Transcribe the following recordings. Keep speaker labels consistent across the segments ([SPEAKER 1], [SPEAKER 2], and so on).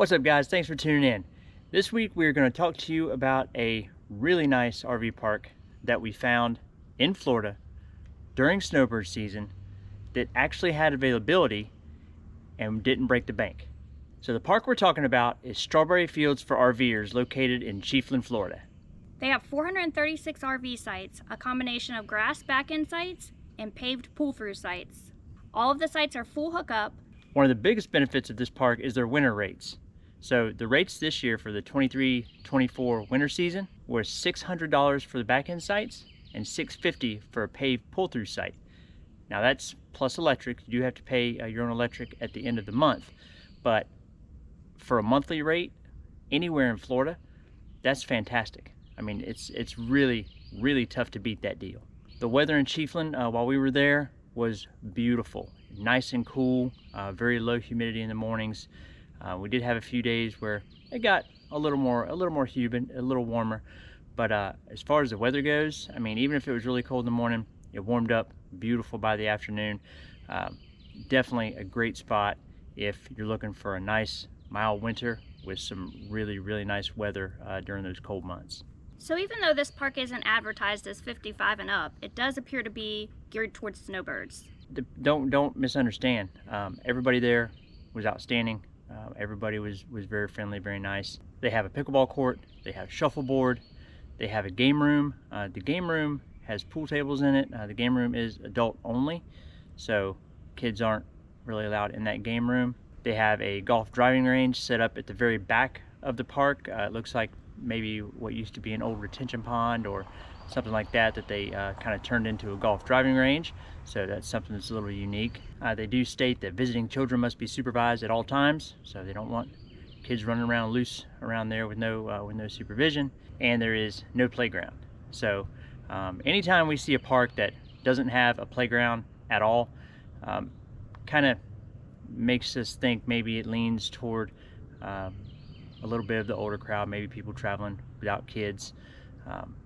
[SPEAKER 1] What's up, guys? Thanks for tuning in. This week we're going to talk to you about a really nice RV park that we found in Florida during snowbird season that actually had availability and didn't break the bank. So the park we're talking about is Strawberry Fields for RVers, located in Chiefland, Florida.
[SPEAKER 2] They have 436 RV sites, a combination of grass back-end sites and paved pull-through sites. All of the sites are full hookup.
[SPEAKER 1] One of the biggest benefits of this park is their winter rates. So the rates this year for the 23-24 winter season were $600 for the back-end sites and $650 for a paved pull-through site. Now that's plus electric. You do have to pay your own electric at the end of the month, but for a monthly rate anywhere in Florida, that's fantastic. I mean, it's really tough to beat that deal. The weather in Chiefland while we were there was beautiful, nice and cool, very low humidity in the mornings. We did have a few days where it got a little more humid, a little warmer, but as far as the weather goes, I mean, even if it was really cold in the morning, it warmed up beautiful by the afternoon. Definitely a great spot if you're looking for a nice mild winter with some really nice weather during those cold months.
[SPEAKER 2] So even though this park isn't advertised as 55 and up, it does appear to be geared towards snowbirds.
[SPEAKER 1] Don't misunderstand. Everybody there was outstanding. Everybody was very friendly, very nice. They have a pickleball court, they have shuffleboard, they have a game room. The game room has pool tables in it. The game room is adult only, so kids aren't really allowed in that game room. They have a golf driving range set up at the very back of the park. It looks like maybe what used to be an old retention pond or something like that they kind of turned into a golf driving range. So that's something that's a little unique. They do state that visiting children must be supervised at all times, so they don't want kids running around loose around there with no supervision. And there is no playground. So anytime we see a park that doesn't have a playground at all, kind of makes us think maybe it leans toward a little bit of the older crowd, maybe people traveling without kids.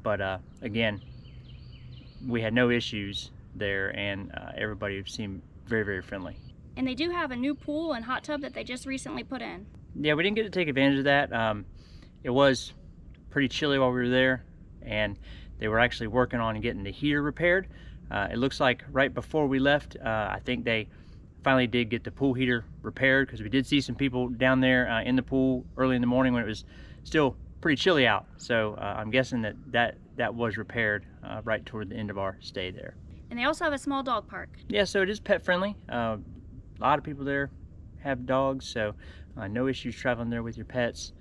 [SPEAKER 1] But again, we had no issues there, and everybody seemed very friendly.
[SPEAKER 2] And they do have a new pool and hot tub that they just recently put in.
[SPEAKER 1] Yeah, we didn't get to take advantage of that. It was pretty chilly while we were there, and they were actually working on getting the heater repaired. It looks like right before we left, I think they finally did get the pool heater repaired, because we did see some people down there in the pool early in the morning when it was still pretty chilly out. So I'm guessing that was repaired right toward the end of our stay there.
[SPEAKER 2] And they also have a small dog park.
[SPEAKER 1] Yeah, so it is pet friendly. A lot of people there have dogs, so no issues traveling there with your pets.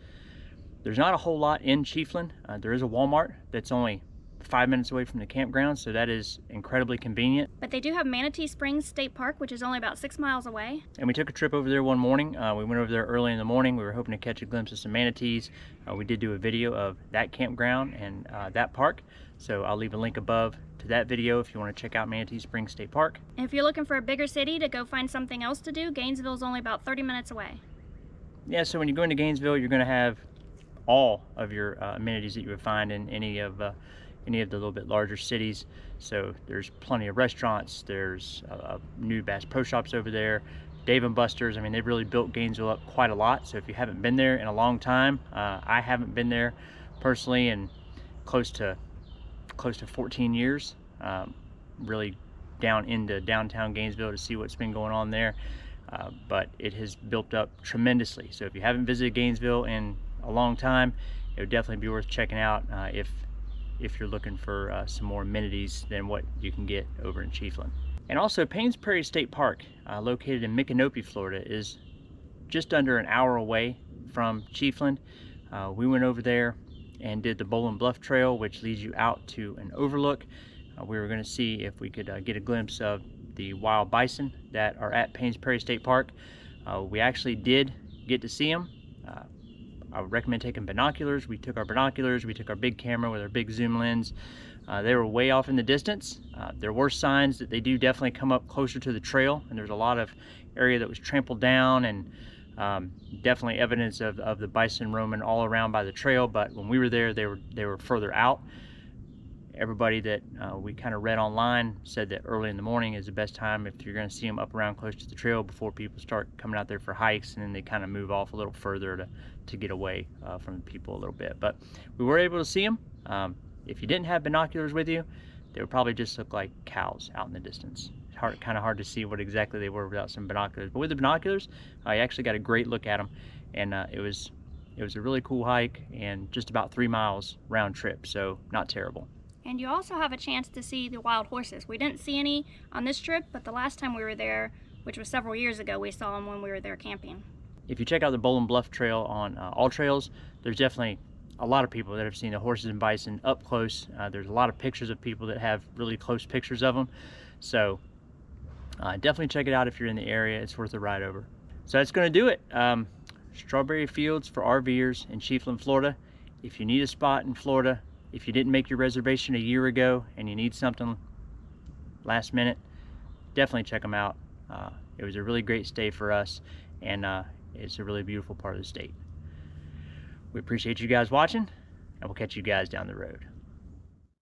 [SPEAKER 1] There's not a whole lot in Chiefland. There is a Walmart that's only 5 minutes away from the campground, so that is incredibly convenient.
[SPEAKER 2] But they do have Manatee Springs State Park, which is only about 6 miles away.
[SPEAKER 1] And we took a trip over there one morning. We went over there early in the morning. We were hoping to catch a glimpse of some manatees. We did do a video of that campground and that park, so I'll leave a link above to that video if you want to check out Manatee Springs State Park.
[SPEAKER 2] And if you're looking for a bigger city to go find something else to do, Gainesville is only about 30 minutes away.
[SPEAKER 1] Yeah, so when you go into Gainesville, you're going to have all of your amenities that you would find in any of the little bit larger cities. So there's plenty of restaurants. There's new Bass Pro Shops over there, Dave & Buster's. I mean, they've really built Gainesville up quite a lot. So if you haven't been there in a long time, I haven't been there personally in close to 14 years, really down into downtown Gainesville to see what's been going on there. But it has built up tremendously. So if you haven't visited Gainesville in a long time, it would definitely be worth checking out if you're looking for some more amenities than what you can get over in Chiefland. And also, Paynes Prairie State Park, located in Manatee, Florida, is just under an hour away from Chiefland. We went over there and did the Bowling Bluff Trail, which leads you out to an overlook. We were going to see if we could get a glimpse of the wild bison that are at Paynes Prairie State Park. We actually did get to see them. I would recommend taking binoculars. We took our binoculars, we took our big camera with our big zoom lens. They were way off in the distance. There were signs that they do definitely come up closer to the trail, and there's a lot of area that was trampled down, and definitely evidence of the bison roaming all around by the trail. But when we were there, they were further out. everybody that we kind of read online said that early in the morning is the best time if you're going to see them up around close to the trail before people start coming out there for hikes, and then they kind of move off a little further to get away from the people a little bit. But we were able to see them. If you didn't have binoculars with you, they would probably just look like cows out in the distance. It's kind of hard to see what exactly they were without some binoculars. But with the binoculars, I actually got a great look at them, and it was a really cool hike and just about 3 miles round trip, so not terrible.
[SPEAKER 2] And you also have a chance to see the wild horses. We didn't see any on this trip, but the last time we were there, which was several years ago, we saw them when we were there camping.
[SPEAKER 1] If you check out the Bowling Bluff Trail on All Trails, there's definitely a lot of people that have seen the horses and bison up close. There's a lot of pictures of people that have really close pictures of them. So definitely check it out if you're in the area. It's worth a ride over. So that's going to do it. Strawberry fields for RVers in Chiefland, Florida. If you need a spot in Florida, if you didn't make your reservation a year ago and you need something last minute, definitely check them out. It was a really great stay for us, and it's a really beautiful part of the state. We appreciate you guys watching, and we'll catch you guys down the road.